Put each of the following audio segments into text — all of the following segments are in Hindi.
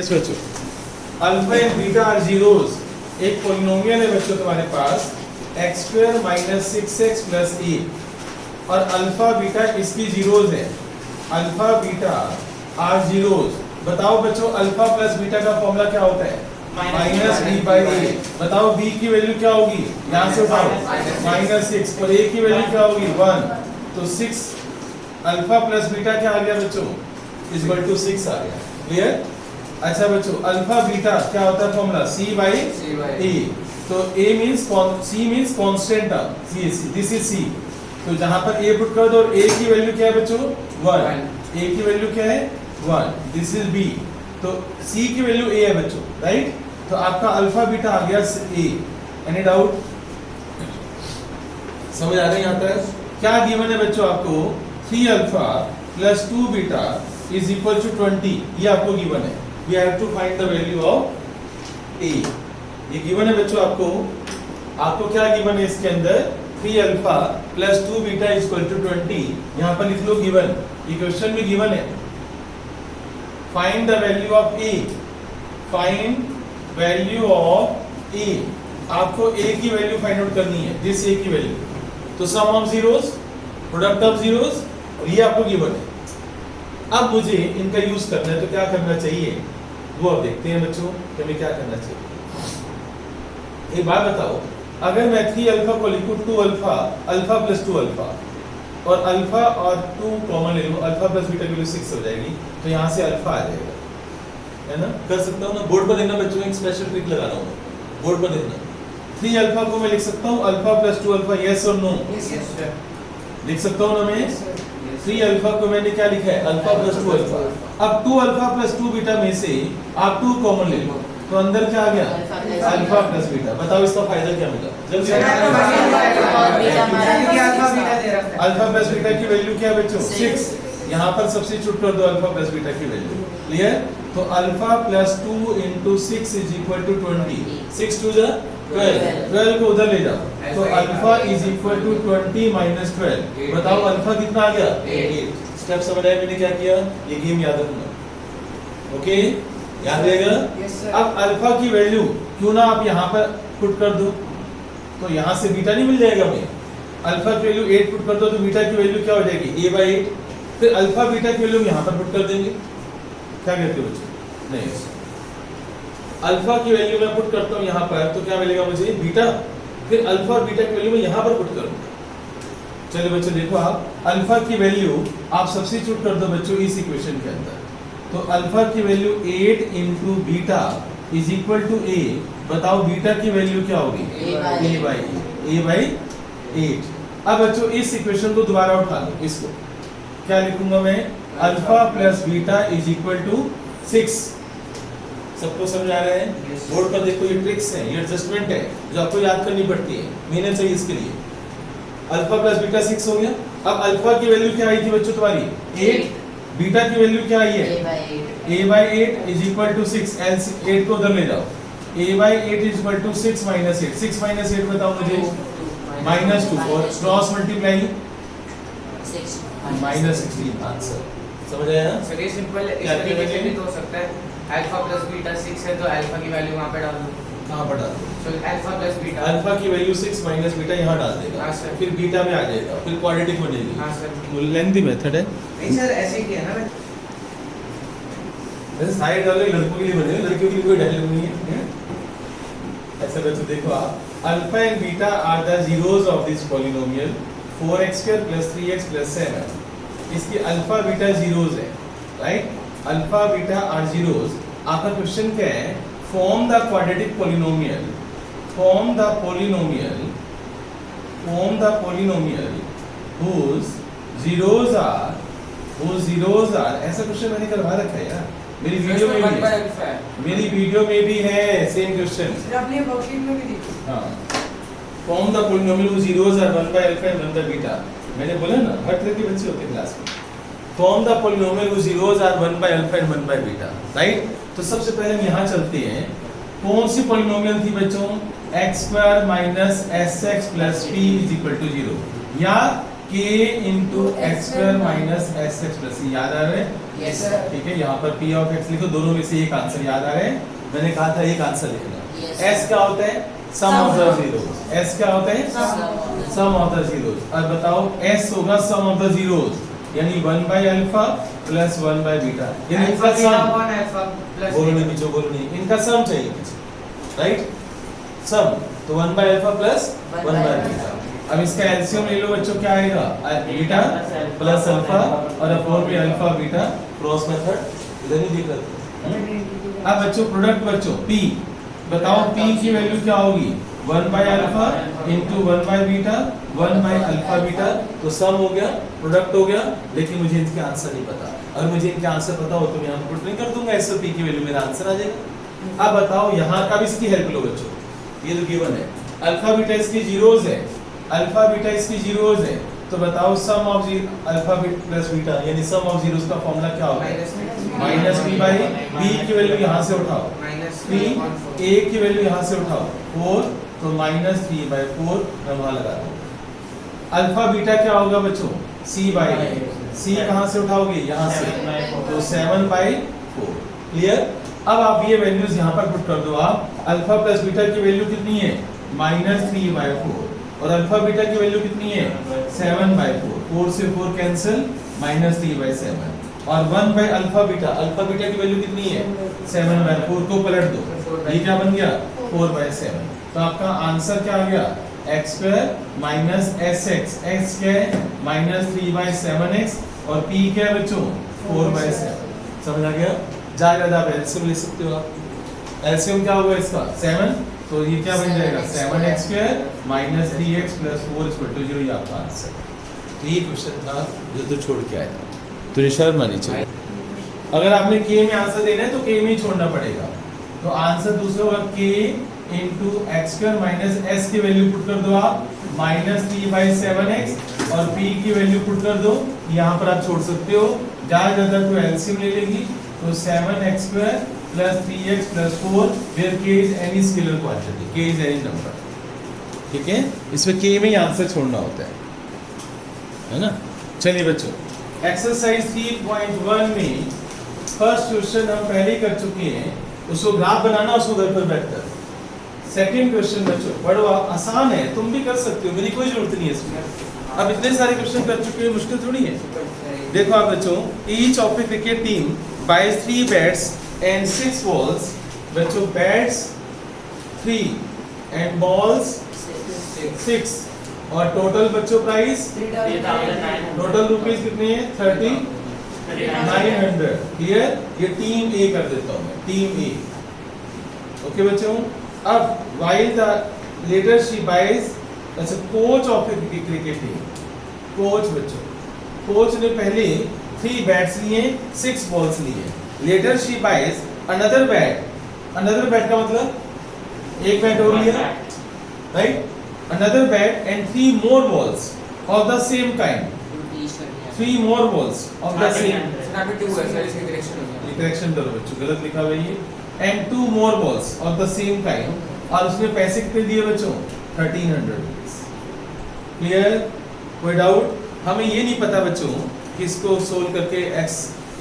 यस बच्चों, alpha and beta are zeros. एक पॉलिनोमियल है बच्चों तुम्हारे पास x square minus 6x plus a, और अल्फा बीटा इसकी जीरोस है। Alpha beta are zeros. बताओ बच्चों अल्फा प्लस बीटा का फॉर्मूला क्या होता है? Minus b by a. बताओ बी की वैल्यू क्या होगी? यहाँ से उठाओ माइनस 6, और ए की वैल्यू क्या होगी? 1। तो 6 अल्फा प्लस बीटा क्या आ गया बच्चों? इक्वल टू 6 आ गया। क्लियर? अच्छा बच्चों, अल्फा बीटा क्या होता है फॉर्मूला? C by a. तो a means c means constant term, this is c. तो जहां पर ए पुट कर दो, और ए की वैल्यू क्या है बच्चों? 1। ए की वैल्यू क्या है? 1। This is B. तो सी की वैल्यू ए है बच्चों, राइट? तो आपका अल्फा बीटा आ गया ए। Any doubt? समझ आ रहा है यहाँ तक? क्या गिवन है बच्चों आपको? 3 alpha plus 2 beta is equal to 20। ये आपको गिवन है। We have to find the value of a. ये गिवन है बच्चों आपको। आपको क्या गिवन है इसके अंदर? 3 alpha plus 2 beta is equal to 20। यहाँ पर लिख लो गिवन। ये क्वेश्चन में गिवन है। Find the value of a. Find value of a. आपको ए की वैल्यू फाइंड आउट करनी है, दिस ए की वैल्यू। तो sum of zeros, product of zeros, और ये आपको गिवन है। अब मुझे इनका यूज करना है, तो क्या करना चाहिए वो अब देखते हैं बच्चों कि हमें क्या करना चाहिए। एक बात बताओ, अगर मैं 3 अल्फा को लिखूं 2 अल्फा, अल्फा प्लस 2 अल्फा, और अल्फा और 2 कॉमन ले लूं, अल्फा प्लस बीटा की वैल्यू 6 हो जाएगी। तो यहाँ से अल्फा आ जाएगा, है ना? कर सकता हूँ ना? बोर्ड पर देखना बच्चों, एक स्पेशल ट्रिक लगा रहा हूँ, बोर्ड पर देखना। 3 अल्फा को मैं लिख सकता हूँ अल्फा प्लस 2 अल्फा, यस और नो? लिख सकता हूँ ना मैं? 3 अल्फा को मैंने क्या लिखा है? Alpha plus 2 alpha. अब 2 अल्फा प्लस 2 बीटा में से आप 2 कॉमन ले लो, तो अंदर क्या आ गया? Alpha plus beta. बताओ इसका फायदा क्या मिला? जल्दी। अल्फा प्लस बीटा की वैल्यू क्या है बच्चों? 6। यहाँ पर सब्स्टिट्यूट कर दो अल्फा प्लस बीटा की वैल्यू। क्लियर? तो alpha plus 2 into 6 is equal to 20। 6 2 12, 12 को उधर ले जाओ। तो alpha is equal to 20 minus 12। बताओ अल्फा कितना आ गया? 8। स्टेप समझ आया मैंने क्या किया? ये गेम याद रखना। ओके, याद रहेगा? अब अल्फा की वैल्यू क्यों ना आप यहाँ पर पुट कर दो, तो यहाँ से बीटा नहीं मिल जाएगा हमें? अल्फा की वैल्यू 8 पुट कर दो, तो बीटा की वैल्यू क्या हो जाएगी? a by 8। फिर अल्फा बीटा की वैल्यू यहाँ पर पुट कर देंगे। क्या कहते हो बच्चों? नहीं, अल्फा की वैल्यू मैं पुट करता हूँ यहाँ पर, तो क्या मिलेगा मुझे? बीटा। फिर अल्फा और बीटा की वैल्यू मैं यहाँ पर पुट करूँगा। चलिए बच्चों देखो, आप अल्फा की वैल्यू आप सब्स्टिट्यूट कर दो बच्चों इस इक्वेशन के अंदर। तो अल्फा की value 8 into beta is equal to a. बताओ बीटा की वैल्यू क्या होगी? a by 8। अब बच्चों इस इक्वेशन को दोबारा उठा लो। इसको क्या लिखूंगा मैं? Alpha plus beta is equal to 6। सबको समझ आ रहा है? बोर्ड पर देखो, ये ट्रिक्स है, ये एडजस्टमेंट है जो आपको याद करनी पड़ती है, मेहनत चाहिए इसके लिए। अल्फा प्लस बीटा 6 हो गया। अब अल्फा की वैल्यू क्या आई थी बच्चों तुम्हारी? 8। बीटा की वैल्यू क्या आई है? a by 8 is equal to 6। 8 को उधर ले जाओ। a by 8 is equal to 6 minus 8। 6 minus 8 बताओ मुझे? माइनस 2। और क्रॉस मल्टीप्लाई माइनस 16 आंसर। समझ आया? सर ये सिंपल इस तरीके से भी तो हो सकता है। अल्फा प्लस बीटा 6 है, तो अल्फा की वैल्यू वहां पे डाल दो। कहां पर डाल दो? So alpha plus beta, alpha की वैल्यू 6 माइनस बीटा यहां डाल देगा। हां सर। फिर बीटा में आ जाएगा, फिर क्वाड्रेटिक बनेगी। हां सर। लेंथी मेथड है। नहीं सर, ऐसे ही किया ना मैं। वैसे साइड डालो, लड़कों के लिए बने, लड़कियों के लिए कोई डायलॉग नहीं है। ऐसा बच्चों देखो आप, alpha and beta are the zeros of this polynomial 4x² + 3x + 7। इसकी अल्फा बीटा जीरोस है, right? Alpha beta are zeros. आपका क्वेश्चन क्या है? Form the quadratic polynomial, form the polynomial whose zeros are, ऐसा क्वेश्चन मैंने करवा रखा है यार, मेरी वीडियो में भी है, मेरी वीडियो में भी है सेम क्वेश्चन। आपने वर्कशीट में भी देखा। हाँ, form the polynomial whose zeros are 1 by alpha and 1 by beta। मैंने बोला ना, हर तरह के बच्चे होते हैं क्लास में। Form the polynomial whose zeros are 1 by alpha and 1 by beta, right? तो सबसे पहले हम यहाँ चलते हैं। कौन सी पॉलिनोमियल थी बच्चों? x² minus sx plus p is equal to 0, या k into x² minus sx plus, याद आ रहा है? Yes, sir. ठीक है, यहाँ पर P ऑफ x लिखो, दोनों में से एक आंसर याद आ रहे हैं, मैंने कहा था एक आंसर लिखना। Yes, S क्या होता है? सम ऑफ द जीरोस। S क्या होता है? सम ऑफ द जीरोस। अब बताओ S होगा सम ऑफ द जीरोस, यानी 1 by alpha plus 1 by beta, यानी इनका सम, बोलो नहीं पीछे, बोलो नहीं, इनका सम चाहिए पीछे, राइट? सम, तो 1 by alpha plus 1 by beta. अब इसका एलसीएम ले लो बच्चों, क्या आएगा? बीटा प्लस अल्फा और अपॉन में अल्फा बीटा, क्रॉस मेथड इधर ही दिख रहा है। अब बच्चों प्रोडक्ट बच्चों P, बताओ P की वैल्यू क्या होगी? 1 by alpha into 1 by beta, 1 by alpha beta, तो सम हो गया, प्रोडक्ट हो गया, लेकिन मुझे इनके आंसर नहीं पता। अगर मुझे इनके आंसर पता हो तो मैं यहाँ पुट नहीं कर दूंगा, इससे P की वैल्यू मेरा आंसर आ जाएगा। अब बताओ यहाँ का भी इसकी हेल्प लो बच्चों, ये तो गिवन है, अल्फा बीटा इसकी जीरोस है, अल्फा बीटा इसकी जीरोस है, तो बताओ सम ऑफ अल्फा प्लस बीटा यानी सम ऑफ जीरोस का फॉर्मूला क्या होगा? माइनस बी बाई बी की वैल्यू यहाँ से उठाओ, बी ए की वैल्यू यहाँ से उठाओ 4, तो माइनस 3 बाई 4 मैं वहाँ लगा दूँ। अल्फा बीटा क्या होगा बच्चों? सी बाई ए, सी कहाँ से उठाओगे? यहाँ से, तो 7 बाई 4। क्लियर? अब आप ये वैल्यूज यहाँ पर पुट कर दो। आप अल्फा प्लस बीटा की वैल्यू कितनी है? माइनस 3 बाई 4, और अल्फा बीटा की वैल्यू कितनी है? 7 बाई 4, 4 से 4 कैंसिल, माइनस 3 बाई 7, और 1 बाई अल्फा बीटा की वैल्यू कितनी है? 7 बाई 4 को पलट दो, ये क्या बन गया? 4 बाई 7। तो आपका आंसर क्या आ गया? x square minus sx, x क्या है? माइनस 3 बाई 7x, और p क्या है बच्चों? 4 बाई 7। समझ आ गया? जाएगा आप एलसीएम ले सकते हो। आप एलसीएम क्या होगा इसका? 7, तो ये क्या बन जाएगा? 7x square minus 3x plus 4 equal to 0, ये आपका आंसर। तो ये क्वेश्चन था जो तो छोड़ के आया था, तो शर्म मानी चाहिए। अगर आपने के में आंसर देना है तो के में ही छोड़ना पड़ेगा, तो आंसर दूसरा होगा के into x square minus S की वैल्यू पुट कर दो आप, माइनस 3 बाई 7x, और p की वैल्यू पुट कर दो, यहाँ पर आप छोड़ सकते हो, ज्यादा तो एलसीएम ले लेगी, तो 7x square plus 3x plus 4, where k is any scalar quantity, k is any number. ठीक है, इसमें k में ही आंसर छोड़ना होता है ना? चलिए बच्चों, एक्सरसाइज 3.1 में फर्स्ट क्वेश्चन हम पहले ही कर चुके हैं, उसको ग्राफ बनाना, उसको घर पर बैठकर। सेकंड क्वेश्चन बच्चों बड़ा आसान है, तुम भी कर सकते हो, मेरी कोई जरूरत नहीं है इसमें। अब इतने सारे क्वेश्चन कर चुके हैं, मुश्किल थोड़ी है। देखो आप बच्चों, each of the cricket team buys 3 bats and 6 balls. बच्चों बैट्स 3 एंड बॉल्स 6, और टोटल बच्चों प्राइस टोटल रुपीज कितने हैं? 3900। क्लियर? ये टीम ए कर देता हूं मैं, टीम ए। ओके बच्चों, अब while the later she buys, अच्छा coach of cricket team, coach बच्चों, कोच ने पहले 3 बैट्स लिए, 6 बॉल्स लिए, later she buys another bat, another bat का मतलब एक बैट और लिया, right? Another bat and 3 more balls of the same kind, 3 more balls of the same, correction करो बच्चों, गलत लिखा हुआ ये, and 2 more balls of the same kind, और उसने पैसे कितने दिए बच्चों? 1300 rupees। क्लियर? कोई डाउट? हमें ये नहीं पता बच्चों कि इसको सोल्व करके x,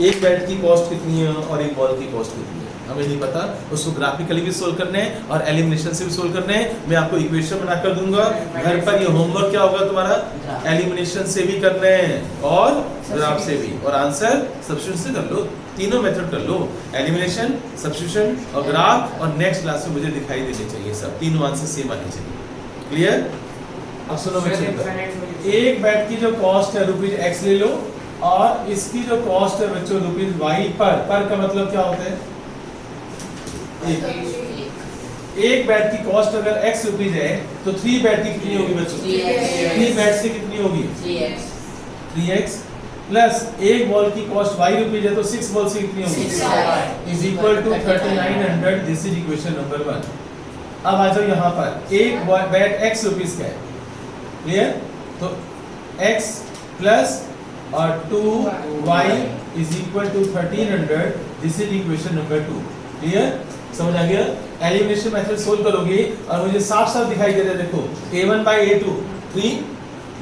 एक बैट की कॉस्ट कितनी है और एक बॉल की कॉस्ट कितनी है, हमें नहीं पता। उसको ग्राफिकली भी सोल्व करना है और एलिमिनेशन से भी सोल्व करना है। मैं आपको इक्वेशन बना कर दूंगा, घर पर ये होमवर्क क्या होगा तुम्हारा? एलिमिनेशन से भी करना है और ग्राफ से भी, और आंसर सब्स्टिट्यूशन से कर लो, तीनों मेथड कर लो, एलिमिनेशन, सब्स्टिट्यूशन और ग्राफ। और नेक्स्ट क्लास में मुझे दिखाई देने चाहिए सब, तीनों आंसर सेम आने चाहिए। क्लियर? अब सुनो बच्चों, एक बैट की जो कॉस्ट है ₹x ले लो, और इसकी जो कॉस्ट है बच्चों ₹y पर का मतलब क्या होता है? एक बैट की कॉस्ट अगर x रुपीज है तो 3 बैट की कितनी होगी बच्चों? 3 बैट से कितनी होगी? 3x प्लस एक बॉल की कॉस्ट y रुपीज है तो 6 बॉल से कितनी होगी? Is equal to 3900। This is equation number 1। अब आ जाओ यहाँ पर, एक बैट x रुपीज का है, क्लियर? तो x प्लस और 2y is equal to 1300। This is equation number 2। Clear? समझ आ गया? एलिमिनेशन मेथड सोल्व करोगे और मुझे साफ साफ दिखाई दे रहा है, देखो a1 by a2 3,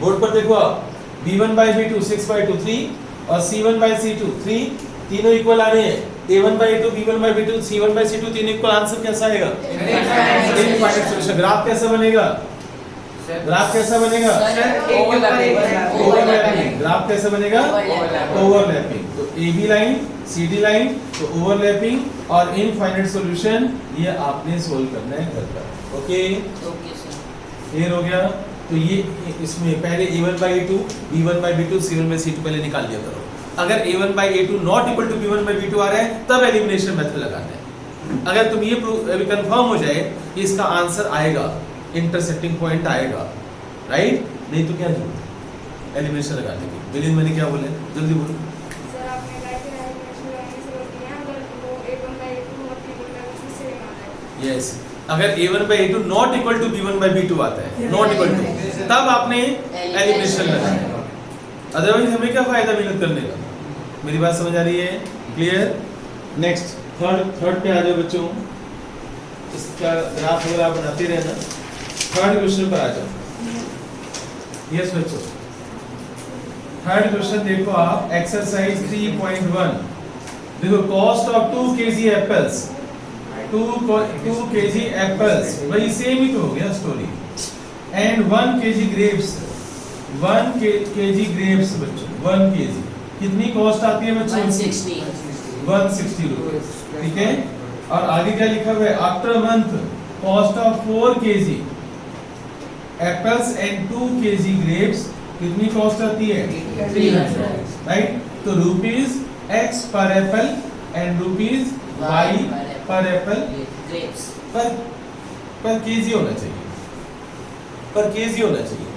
बोर्ड पर देखो आप, b1 by b2 6 by 2 3, और c1 by c2 3, तीनों इक्वल आ रहे हैं, a1/a2 b1/b2 c1/c2 तीनों इक्वल, आंसर कैसा आएगा? Infinite solution. ग्राफ कैसा बनेगा? ग्राफ कैसा बनेगा? ओवरलैपिंग। ग्राफ कैसा बनेगा? ओवरलैपिंग। तो AB लाइन, CD लाइन, तो ओवरलैपिंग और इनफाइनाइट सॉल्यूशन ये आपने सोल्व करना है घर पर। ओके, क्लियर हो गया? तो ये इसमें पहले a1/a2 b1/b2 c1/c2 पहले निकाल लिया करो। अगर a1/a2 not equal to b1/b2 आ रहा है तब एलिमिनेशन मेथड लगाना है। अगर तुम ये अभी कंफर्म हो जाए कि इसका आंसर आएगा, इंटरसेक्टिंग पॉइंट आएगा, राइट? नहीं तो क्या जरूरत एलिमिनेशन लगाने की? बिलिन मैंने क्या बोले, जल्दी बोलो। सर आपने कहा कि एलिमिनेशन लगाने से होती है अगर वो a1/a2 और b1/b2 से आता है। यस, अगर a1/a2 not equal to b1/b2 आता है, नॉट इक्वल टू, तब आपने एलिमिनेशन लगाना है। अदरवाइज हमें क्या फायदा मेहनत करने का? मेरी बात समझ आ रही है? क्लियर? नेक्स्ट थर्ड पे आ जाओ बच्चों। इसका ग्राफ वगैरह आप बनाते रहना। थर्ड क्वेश्चन पर आ जाओ। यस बच्चों, थर्ड क्वेश्चन देखो आप, एक्सरसाइज 3.1। देखो, cost of 2 kg apples, 2 kg apples, वही सेम ही तो हो गया story, and 1 kg grapes, 1 kg grapes बच्चों, 1 kg कितनी कॉस्ट आती है बच्चों? 160 रुपीज। ठीक है, और आगे क्या लिखा हुआ है? After month cost of 4 kg apples and 2 kg grapes कितनी कॉस्ट आती है? 300, राइट? तो रुपीज x पर एप्पल एंड रुपीज y पर एप्पल पर केजी होना चाहिए, पर केजी होना चाहिए,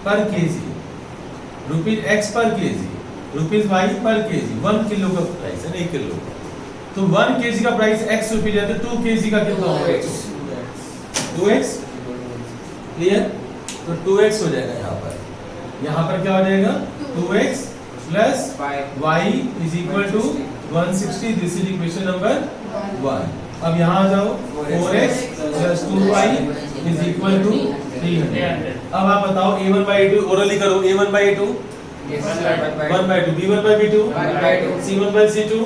पर केजी, रुपीज x पर केजी, रुपीज y पर केजी। 1 किलो का प्राइस है, 1 किलो का, तो 1 kg का प्राइस x रुपीज है, तो 2 kg का कितना होगा? 2x। क्लियर? तो 2x हो जाएगा यहाँ पर। यहाँ पर क्या हो जाएगा? 2x plus y is equal to 160। This is equation number 1। अब यहाँ आ जाओ, 4x plus 2y is equal to 300। अब आप बताओ a1/a2 ओरली करो, a1/a2 1/2, b1/b2 c1/c2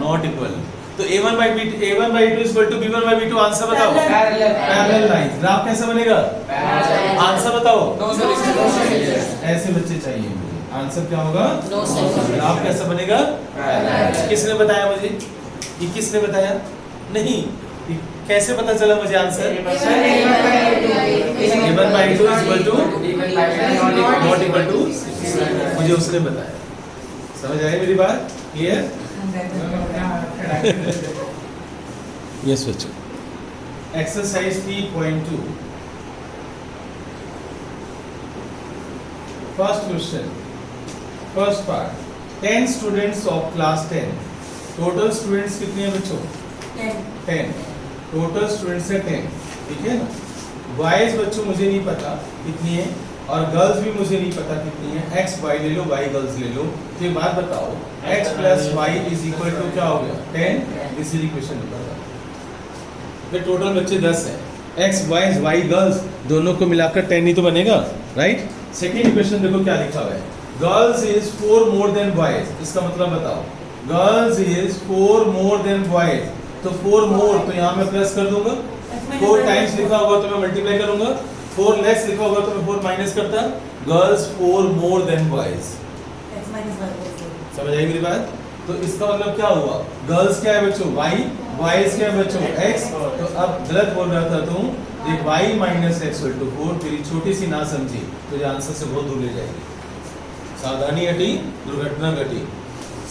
not equal. तो a1/2 equal to b1/b2, answer बताओ। Parallel line. ग्राफ कैसा बनेगा? आंसर बताओ। ऐसे बच्चे चाहिए मुझे। आंसर क्या होगा? ग्राफ कैसा बनेगा? किसने बताया मुझे? ये किसने बताया? नहीं, कैसे पता चला मुझे answer? a1/2 equal to not equal to, मुझे उसने बताया। समझ आई मेरी बात? क्लियर? यस बच्चों, exercise 3.2 first question, first part. 10 students of class 10। Total students कितने हैं बच्चों? 10। टोटल स्टूडेंट्स है 10, ठीक है ना? बॉयज बच्चों मुझे नहीं पता कितनी है, और गर्ल्स भी मुझे नहीं पता कितनी है। x y ले लो, y गर्ल्स ले लो। तो एक बात बताओ, x plus y is equal to क्या हो गया? 10। This is equation number 1। तो टोटल बच्चे 10 हैं। x y गर्ल्स दोनों को मिलाकर 10 ही तो बनेगा, राइट? सेकेंड इक्वेशन देखो क्या लिखा हुआ है, girls is 4 more than boys. इसका मतलब बताओ, girls is 4 more than boys. तो 4 मोर, तो यहाँ मैं प्लस कर दूंगा। 4 टाइम्स लिखा होगा तो मैं मल्टीप्लाई करूंगा। 4 लेस लिखा होगा तो मैं 4 माइनस करता। Girls 4 more than boys. समझ आई मेरी बात? तो इसका मतलब क्या हुआ? गर्ल्स क्या है बच्चों? y, बॉयज क्या है बच्चों? x। तो अब गलत बोल रहा था तुम, देख y minus x equal to 4। तेरी छोटी सी ना समझी तो ये आंसर से बहुत दूर ले जाएगी। सावधानी हटी, दुर्घटना घटी।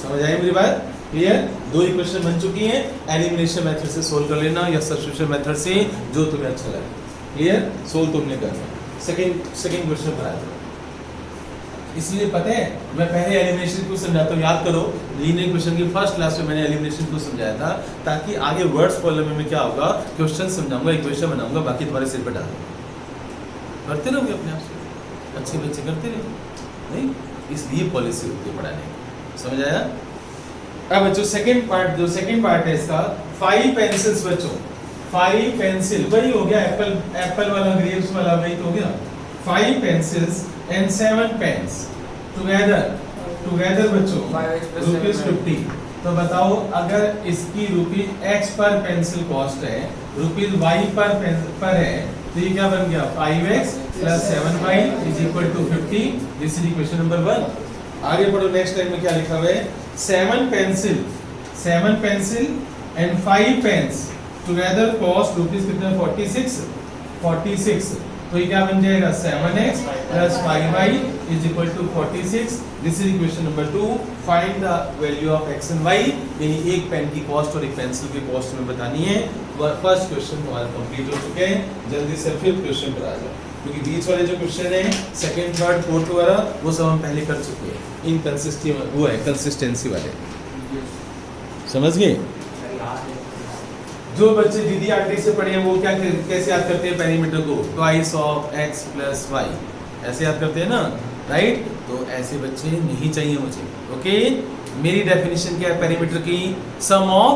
समझ आई मेरी बात? क्लियर? 2 इक्वेशन बन चुकी हैं। एलिमिनेशन मेथड से सोल्व कर लेना या सब्स्टिट्यूशन मेथड से, जो तुम्हें अच्छा लगे। क्लियर? सोल्व तुमने करना। सेकंड क्वेश्चन पर आ जाओ। इसलिए पता है मैं पहले एलिमिनेशन को समझाता हूँ, याद करो लीनियर इक्वेशन की फर्स्ट क्लास में मैंने एलिमिनेशन को समझाया था, ताकि आगे वर्ड्स प्रॉब्लम में क्या होगा, क्वेश्चन समझाऊंगा, इक्वेशन बनाऊंगा, बाकी तुम्हारे सिर पर डाल दूंगा। करते रहोगे अपने आप से, अच्छे बच्चे करते रहो, नहीं? इसलिए पॉलिसी होती है पढ़ाने की। समझ आया? अब बच्चों सेकंड पार्ट है इसका, 5 पेंसिल्स बच्चों, 5 पेंसिल, वही हो गया एप्पल वाला, ग्रेप्स वाला, वही तो हो गया। 5 pencils and 7 pens together together बच्चों 5x plus रुपीज 7y। 50। तो बताओ अगर इसकी रुपीज x पर पेंसिल कॉस्ट है, रुपीज y पर है, तो ये क्या बन गया 5x plus 7y is equal to 50। This is equation number 1। आगे पढ़ो, नेक्स्ट टाइम में क्या लिखा हुआ है, 7 pencil and 5 pens together cost rupees कितना 46। तो ये क्या बन जाएगा 7x plus 5y is equal to 46। This is equation number 2। Find the value of x and y, यानी एक पेन की कॉस्ट और एक पेंसिल की कॉस्ट में बतानी है। फर्स्ट क्वेश्चन तुम्हारा कंप्लीट हो चुके हैं, जल्दी से फिर क्वेश्चन पर आ जाओ, क्योंकि बीच वाले जो क्वेश्चन है सेकंड थर्ड फोर्थ वगैरह वो सब हम पहले कर चुके हैं। इनकंसिस्टेंसी वो है कंसिस्टेंसी वाले, समझ गए? जो बच्चे दीदी आंटी से पढ़े हैं वो क्या कैसे याद करते हैं पेरीमीटर को, twice of x plus y, ऐसे याद करते हैं ना, राइट? तो ऐसे बच्चे नहीं चाहिए मुझे, ओके? मेरी डेफिनेशन क्या है पेरीमीटर की, सम ऑफ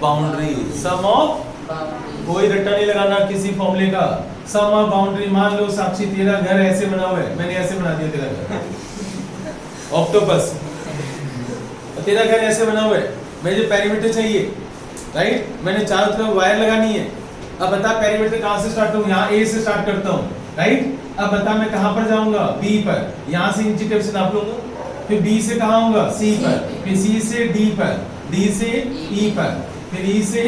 बाउंड्री, सम ऑफ, कोई रट्टा नहीं लगाना किसी फॉर्मूले का, सम ऑफ बाउंड्री। मान लो साक्षी तेरा घर ऐसे बना हुआ है, मैंने ऐसे बना दिया तेरा घर ऑक्टोपस, तेरा घर ऐसे बना हुआ है, मुझे पेरीमीटर चाहिए, राइट? मैंने चारों तरफ वायर लगानी है। अब बता पेरीमीटर कहां से स्टार्ट करूं, यहां A से स्टार्ट करता हूं, राइट? अब बता मैं कहां पर जाऊंगा, B पर, यहां से इंची टेप से नाप लूंगा, फिर B से कहां आऊंगा, C पर, फिर C से D पर, D से E पर, फिर E से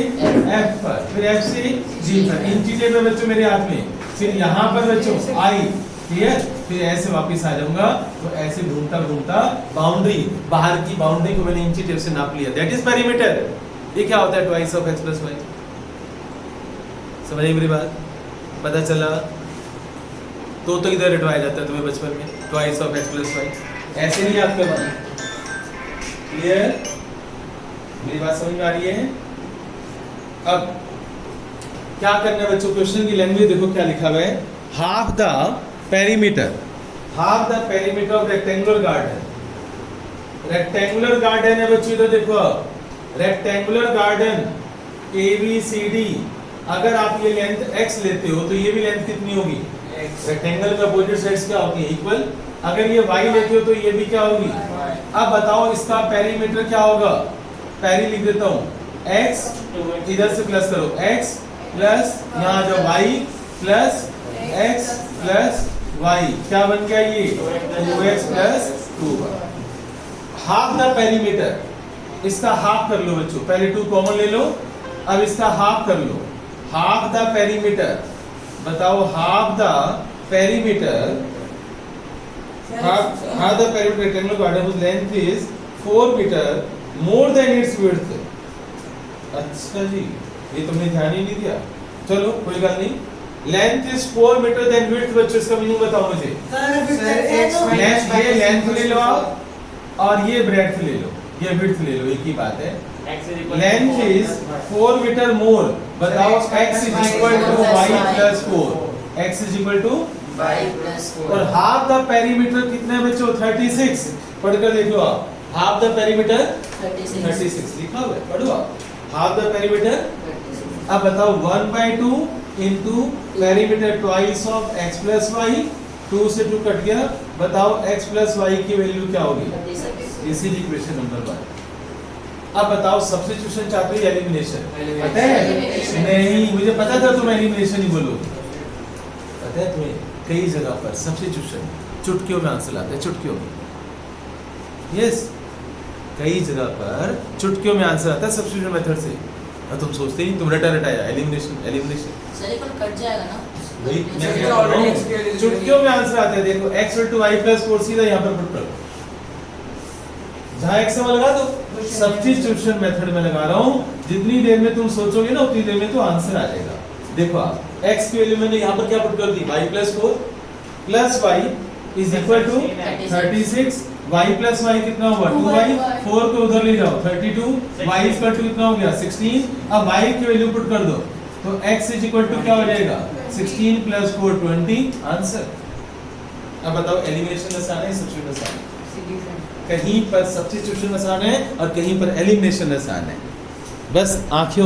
F पर, फिर F से G पर। इंची टेप है बच्चों मेरे हाथ में, फिर यहां पर बच्चों I, क्लियर? फिर ऐसे वापस आ जाऊंगा, तो ऐसे घूमता घूमता बाउंड्री, बाहर की बाउंड्री को मैंने इंची टेप से नाप लिया, दैट इज पेरीमीटर। ये क्या होता है twice of x plus y, समझ मेरी बात? पता चला? तो इधर रटवाया जाता है तुम्हें बचपन में, twice of x plus y, ऐसे नहीं याद करना, क्लियर? मेरी बात समझ में आ रही है? अब क्या करना है बच्चों, क्वेश्चन की लैंग्वेज देखो क्या लिखा हुआ है, half the perimeter of rectangular garden है बच्चों, इधर देखो रेक्टेंगुलर गार्डन ABCD, अगर आप ये लेंथ x लेते हो तो ये भी लेंथ कितनी होगी, रेक्टेंगल में अपोजिट साइड्स क्या होती है, इक्वल। अगर ये y लेते हो तो ये भी क्या होगी। अब बताओ इसका पेरीमीटर क्या होगा, पेरी लिख देता हूँ, x इधर से प्लस करो, x प्लस यहाँ जो y plus x plus y, क्या बन गया ये 2x plus 2। Half the perimeter, इसका हाफ कर लो बच्चों, पहले 2 कॉमन ले लो, अब इसका हाफ कर लो, हाफ द पेरीमीटर। बताओ half the perimeter, half the perimeter rectangular garden whose length is 4 metre more than its width। अच्छा जी, ये तुमने ध्यान ही नहीं दिया, चलो कोई बात नहीं। Length is 4 metre then width, बच्चों इसका मीनिंग बताओ मुझे। ये लेंथ ले लो आप, और ये ब्रेड्थ ले लो, ये विड्थ ले लो, एक ही बात है। लेंथ इज 4 मीटर मोर, बताओ x is equal to y plus 4, x is equal to y plus 4। और हाफ द पेरीमीटर कितना है बच्चों 36, पढ़कर देखो आप, हाफ द पेरीमीटर 36 लिखा हुआ है, पढ़ो आप, हाफ द पेरीमीटर। अब बताओ 1/2 into perimeter twice of x plus y, 2 से 2 कट गया, बताओ x प्लस y की वैल्यू क्या होगी, इसी इक्वेशन नंबर 1। अब बताओ सब्स्टिट्यूशन चाहते हो या एलिमिनेशन, पता है? नहीं, मुझे पता था तुम एलिमिनेशन ही बोलोगे, पता है तुम्हें कई जगह पर सब्स्टिट्यूशन चुटकियों में आंसर आता है, चुटकियों में, यस, कई जगह पर चुटकियों में आंसर आता है सब्स्टिट्यूशन मेथड से, और तुम सोचते नहीं, तुम रटाया एलिमिनेशन सर एक कट जाएगा ना, वही मैं कह रहा हूं, चुटकियों में आंसर आता है। देखो x equal to y plus 4 सीधा यहाँ पर पुट करो, जहाँ x में लगा दो, सब्स्टिट्यूशन मेथड में लगा रहा हूँ, जितनी देर में तुम सोचोगे ना उतनी देर में तो आंसर आ जाएगा। देखो आप x की वैल्यू मैंने यहाँ पर क्या पुट कर दी, y plus 4 plus y is equal to 36, y plus y कितना हुआ 2y, 4 को उधर ले जाओ 32, y इक्वल टू कितना हो गया 16। अब y की वैल्यू पुट कर दो, तो x इज इक्वल टू क्या हो जाएगा 16 प्लस 4 20, आंसर। अब बताओ एलिमिनेशन आसान है सब्स्टिट्यूशन आसान है, कहीं पर सब्स्टिट्यूशन आसान है और कहीं पर एलिमिनेशन आसान है, बस आंखें